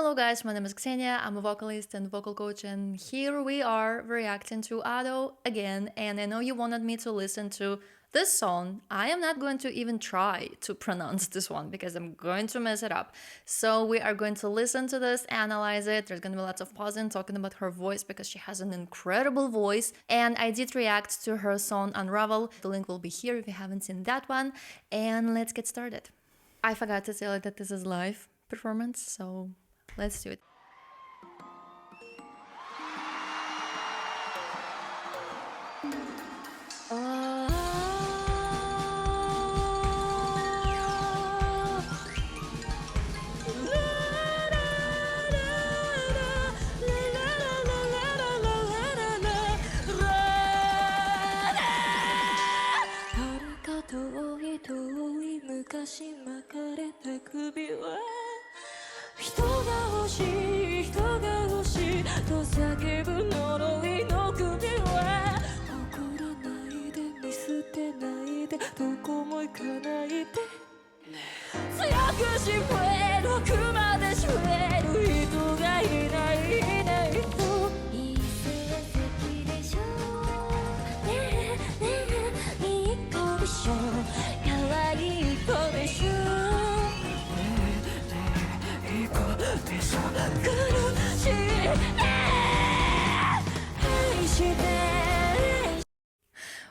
Hello guys, my name is Ksenia, I'm a vocalist and vocal coach, and here we are reacting to Ado again. And I know you wanted me to listen to this song. I am not going to even try to pronounce this one because I'm going to mess it up. So we are going to listen to this, analyze it. There's going to be lots of pausing, talking about her voice because she has an incredible voice. And I did react to her song Unravel. The link will be here if you haven't seen that one. And let's get started. I forgot to tell you that this is live performance, so let's do it.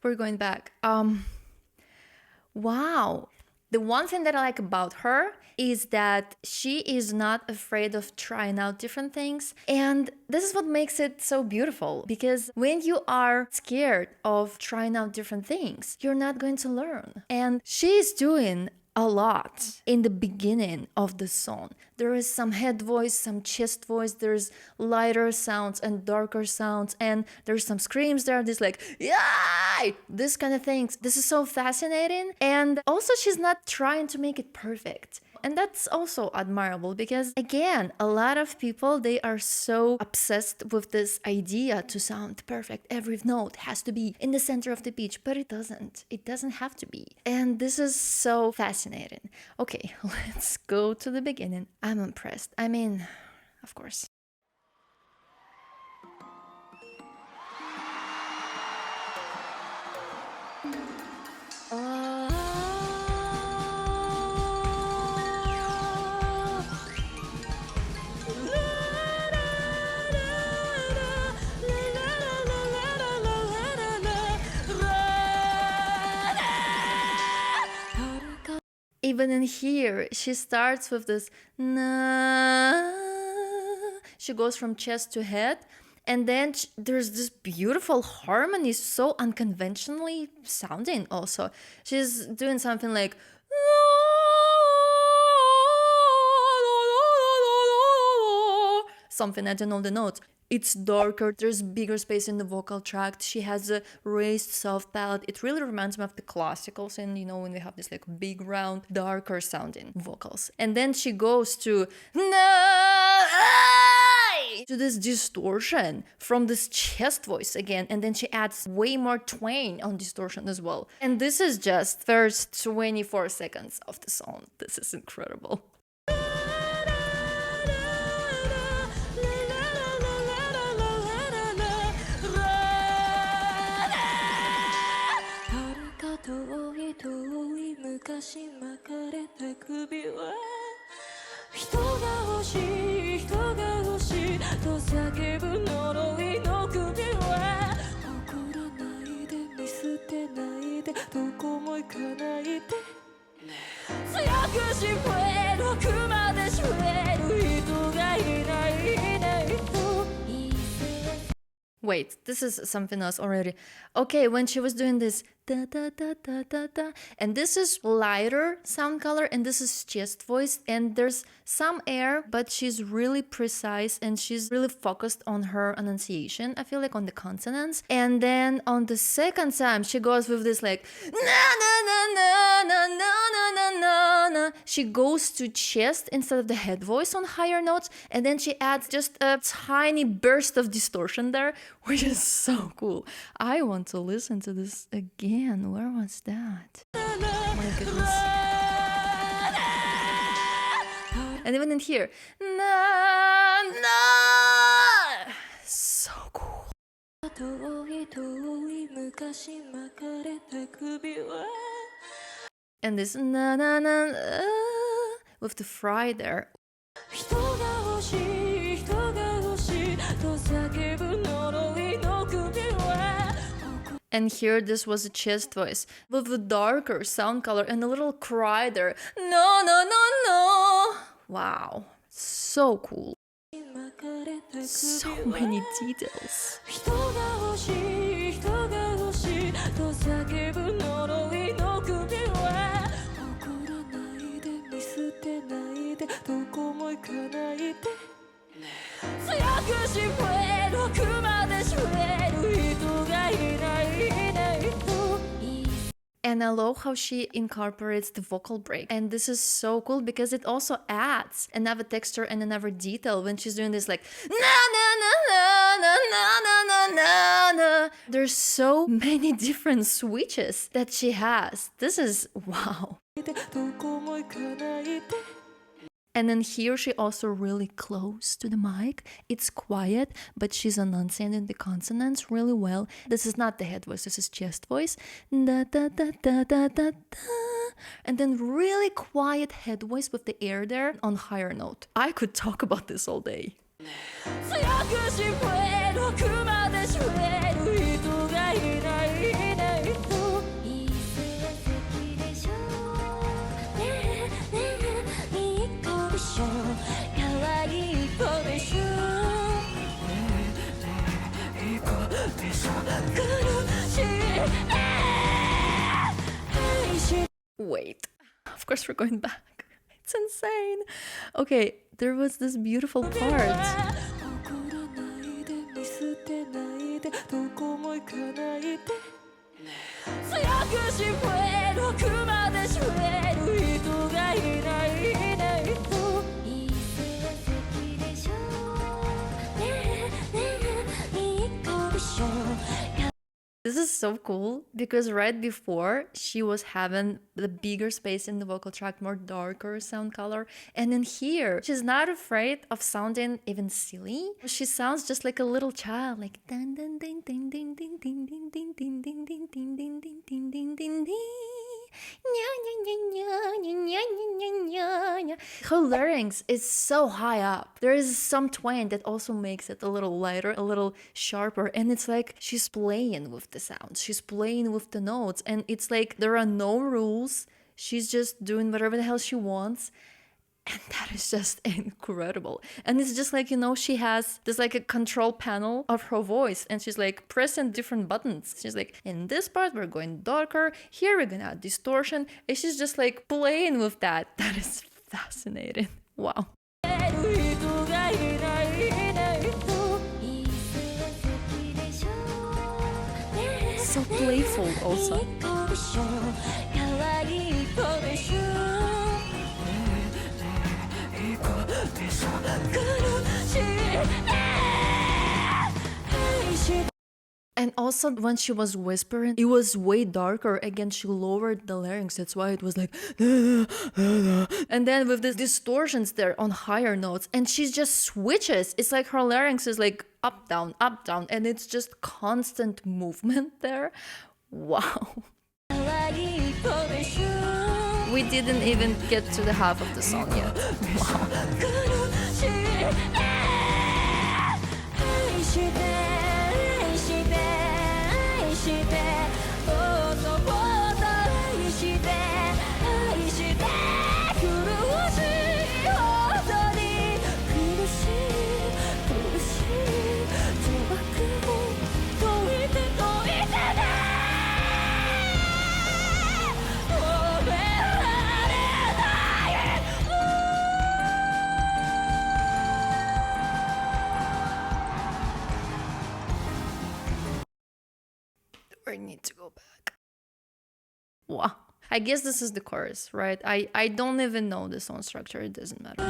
We're going back. Wow. The one thing that I like about her is that she is not afraid of trying out different things. And this is what makes it so beautiful, because when you are scared of trying out different things, you're not going to learn. And she's doing a lot in the beginning of the song. There is some head voice, some chest voice, there's lighter sounds and darker sounds, and there's some screams there, this like, yeah, this kind of things. This is so fascinating. And also she's not trying to make it perfect. And that's also admirable because, again, a lot of people, they are so obsessed with this idea to sound perfect. Every note has to be in the center of the pitch, but it doesn't. It doesn't have to be. And this is so fascinating. Okay, let's go to the beginning. I'm impressed. I mean, of course. Even in here, she starts with this na. She goes from chest to head, and then there's this beautiful harmony, so unconventionally sounding also. She's doing something like something, I don't know the notes. It's darker, there's bigger space in the vocal tract, she has a raised soft palate. It really reminds me of the classicals, and you know, when they have this like big round, darker sounding vocals. And then she goes to this distortion from this chest voice again, and then she adds way more twang on distortion as well. And this is just first 24 seconds of the song. This is incredible. Wait, this is something else already. Okay, when she was doing this da da da da da da, and this is lighter sound color, and this is chest voice, and there's some air, but she's really precise and she's really focused on her enunciation, I feel like, on the consonants. And then on the second time she goes with this like na na na na na na na na na. She goes to chest instead of the head voice on higher notes, and then she adds just a tiny burst of distortion there, which is so cool. I want to listen to this again. Where was that? My goodness. And even in here, na and this na na na with the fry there. And here this was a chest voice with a darker sound color and a little cry there. No, no, no, no. Wow, so cool. So many details. And I love how she incorporates the vocal break. And this is so cool because it also adds another texture and another detail when she's doing this like na na na na na na na na na. There's so many different switches that she has. This is wow. And then here she also really close to the mic. It's quiet, but she's enunciating the consonants really well. This is not the head voice, this is chest voice. Da, da, da, da, da, da, da. And then really quiet head voice with the air there on higher note. I could talk about this all day. Wait, of course we're going back. It's insane. Okay, there was this beautiful part. This is so cool because right before she was having the bigger space in the vocal tract, more darker sound color, and in here she's not afraid of sounding even silly. She sounds just like a little child, like ding ding ding ding ding ding ding ding ding ding ding ding ding ding ding ding ding ding ding. Her larynx is so high up. There is some twang that also makes it a little lighter, a little sharper, and it's like she's playing with the sounds, she's playing with the notes, and it's like there are no rules. She's just doing whatever the hell she wants. And that is just incredible. And it's just like, you know, she has this like a control panel of her voice and she's like pressing different buttons. She's like, in this part, we're going darker. Here, we're gonna add distortion. And she's just like playing with that. That is fascinating. Wow. So playful also. And also when she was whispering, it was way darker. Again, she lowered the larynx. That's why it was like and then with the distortions there on higher notes, and she just switches. It's like her larynx is like up, down, and it's just constant movement there. Wow. We didn't even get to the half of the song yet. Wow. I need to go back. Wow. I guess this is the chorus, right? I don't even know the song structure. It doesn't matter.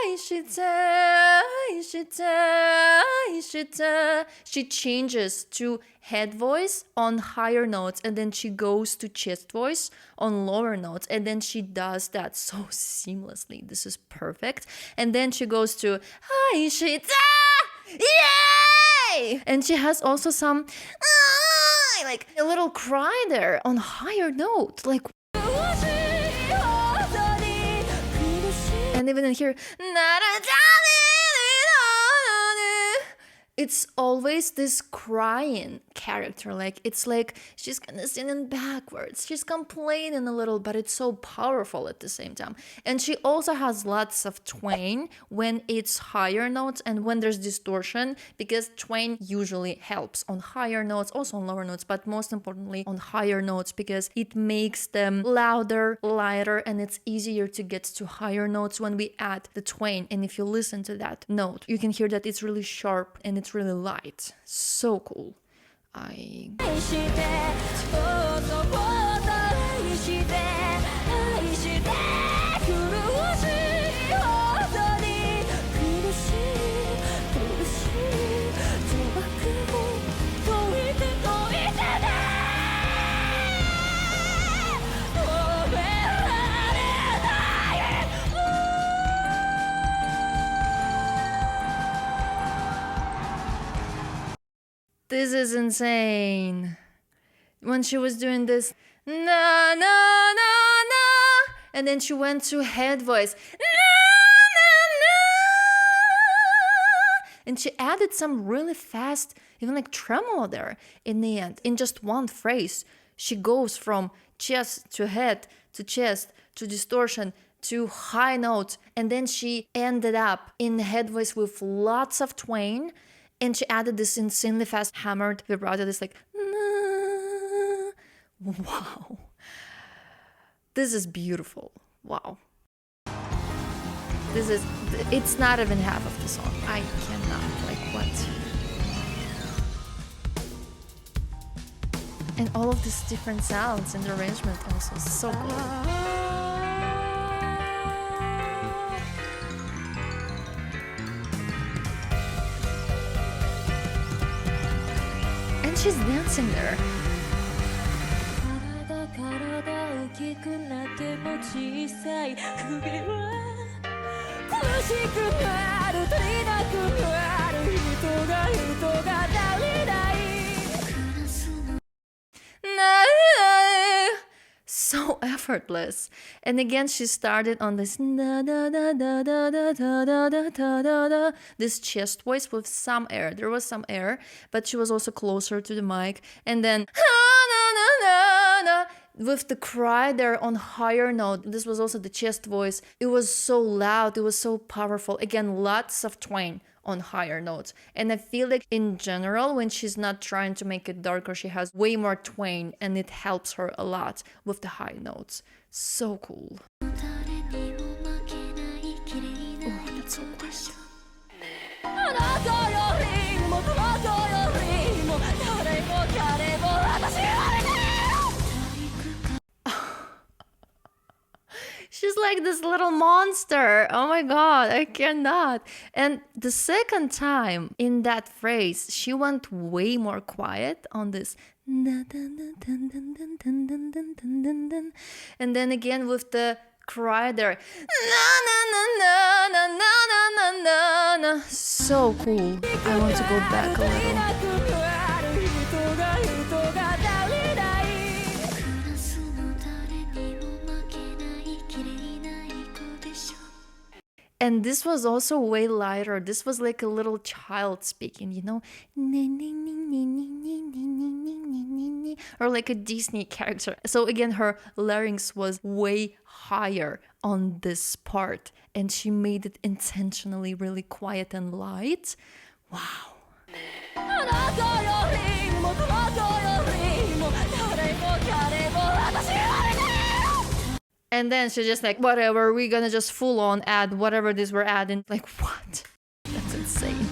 Aishite, Aishite, Aishite. She changes to head voice on higher notes, and then she goes to chest voice on lower notes, and then she does that so seamlessly. This is perfect. And then she goes to Aishite, yay! And she has also some like a little cry there on higher note, like. And even in here, it's always this crying character. Like, it's like she's kind of singing backwards. She's complaining a little, but it's so powerful at the same time. And she also has lots of twang when it's higher notes and when there's distortion, because twang usually helps on higher notes, also on lower notes, but most importantly on higher notes, because it makes them louder, lighter, and it's easier to get to higher notes when we add the twang. And if you listen to that note, you can hear that it's really sharp and it's really light. So cool. This is insane. When she was doing this, na na na na, and then she went to head voice, na na na, and she added some really fast, even like tremolo there in the end. In just one phrase, she goes from chest to head to chest to distortion to high notes, and then she ended up in head voice with lots of twang. And she added this insanely fast hammered vibrato, this like, nah. Wow. This is beautiful. Wow. It's not even half of the song. I cannot, like, what? And all of these different sounds and the arrangement also, so cool. She's dancing there. So effortless. And again, she started on this this chest voice with some air. There was some air, but she was also closer to the mic. And then with the cry there on higher note. This was also the chest voice. It was so loud. It was so powerful. Again, lots of twang on higher notes. And I feel like in general, when she's not trying to make it darker, she has way more twang, and it helps her a lot with the high notes. So cool. Oh, that's so cool. She's like this little monster. Oh my god, I cannot. And the second time in that phrase, she went way more quiet on this. And then again with the cry there. So cool. I want to go back a little. And this was also way lighter. This was like a little child speaking, you know? Or like a Disney character. So again, her larynx was way higher on this part. And she made it intentionally really quiet and light. Wow. And then she just like, whatever, we're gonna just full on add whatever this we're adding. Like, what? That's insane.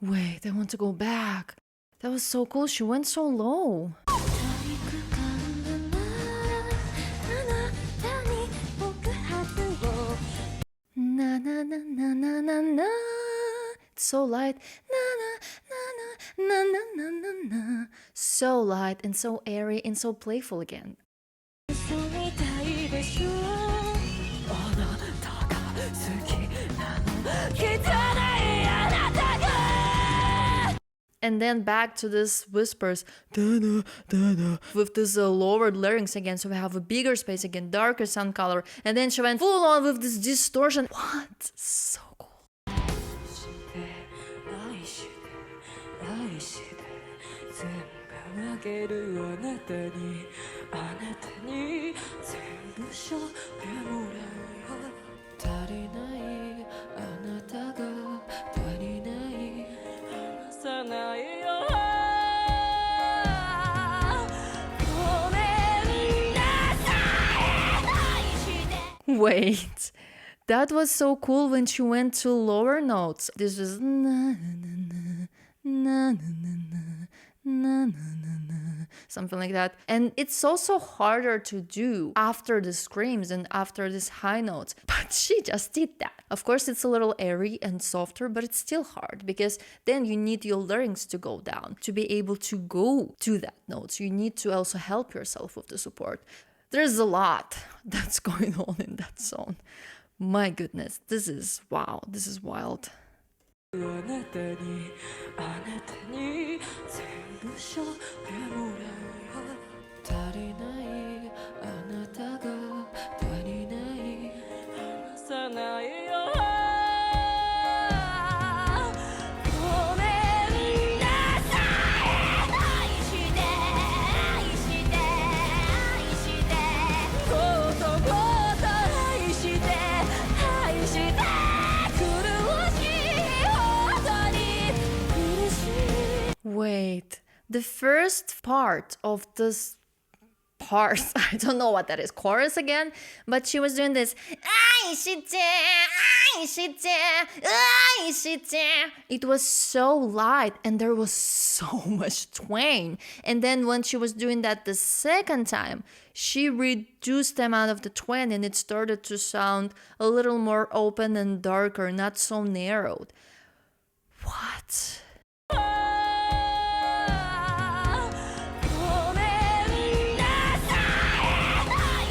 Wait, I want to go back. That was so cool. She went so low. Na na na na na na na. It's so light. Na na na na na na na. So light and so airy and so playful again. And then back to this whispers, da-da, da-da, with this lowered larynx again. So we have a bigger space again, darker sound color. And then she went full on with this distortion. What? So cool. Wait, that was so cool when she went to lower notes. This was na na na na na na na na, something like that. And it's also harder to do after the screams and after these high notes. But she just did that. Of course, it's a little airy and softer, but it's still hard because then you need your larynx to go down to be able to go to that notes. You need to also help yourself with the support. There's a lot that's going on in that song. My goodness, this is wow, this is wild. Wait, the first part of this part, I don't know what that is, chorus again, but she was doing this, Aishite, Aishite, Aishite. It was so light and there was so much twang. And then when she was doing that the second time, she reduced the amount of the twang and it started to sound a little more open and darker, not so narrowed. What?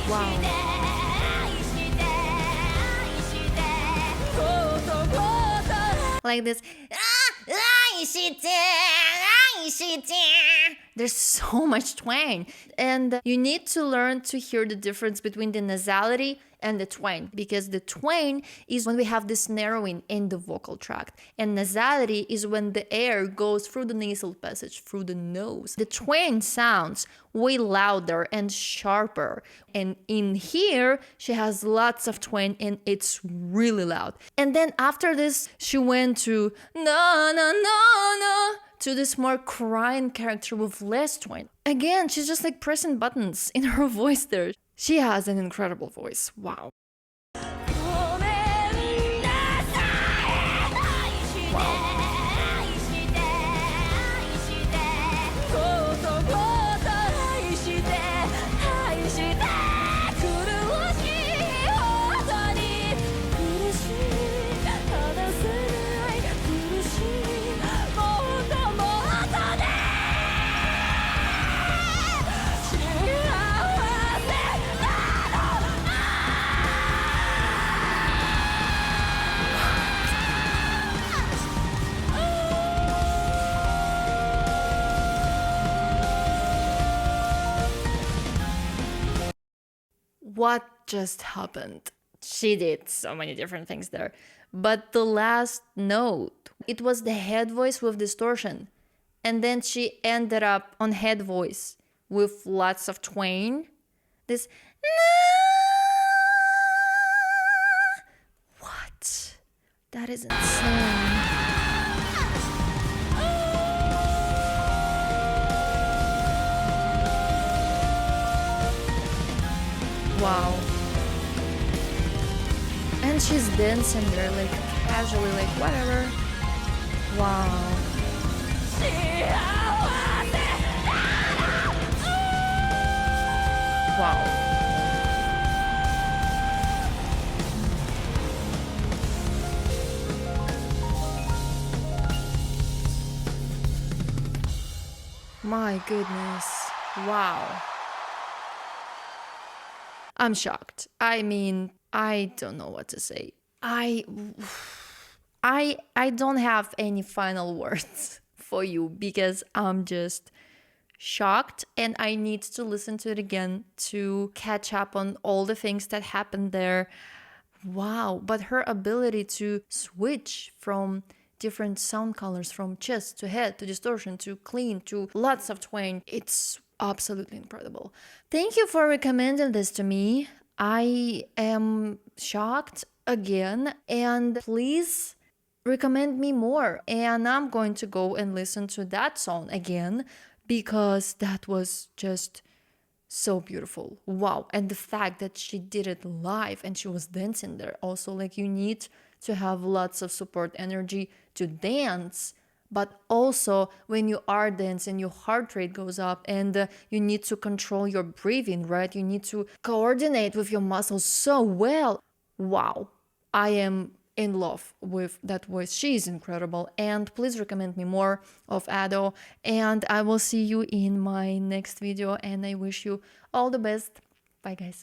Wow. Like this. There's so much twang. And you need to learn to hear the difference between the nasality and the twang, because the twang is when we have this narrowing in the vocal tract, and nasality is when the air goes through the nasal passage, through the nose. The twang sounds way louder and sharper, and in here she has lots of twang and it's really loud. And then after this she went to na na na na, to this more crying character with less twang. Again, she's just like pressing buttons in her voice there. She has an incredible voice. Wow. What just happened? She did so many different things there. But the last note, it was the head voice with distortion. And then she ended up on head voice with lots of twang. This. What? That is insane. Wow. And she's dancing there, like casually, like whatever. Wow. Wow. My goodness. Wow. I'm shocked. I mean, I don't know what to say. I don't have any final words for you because I'm just shocked and I need to listen to it again to catch up on all the things that happened there. Wow, but her ability to switch from different sound colors from chest to head to distortion to clean to lots of twang, it's absolutely incredible. Thank you for recommending this to me. I am shocked again, and please recommend me more. And I'm going to go and listen to that song again because that was just so beautiful. Wow. And the fact that she did it live and she was dancing there also, like, you need to have lots of support energy to dance, but also when you are dancing your heart rate goes up and you need to control your breathing, right? You need to coordinate with your muscles so well. Wow. I am in love with that voice. She is incredible. And please recommend me more of Ado. And I will see you in my next video. And I wish you all the best. Bye, guys.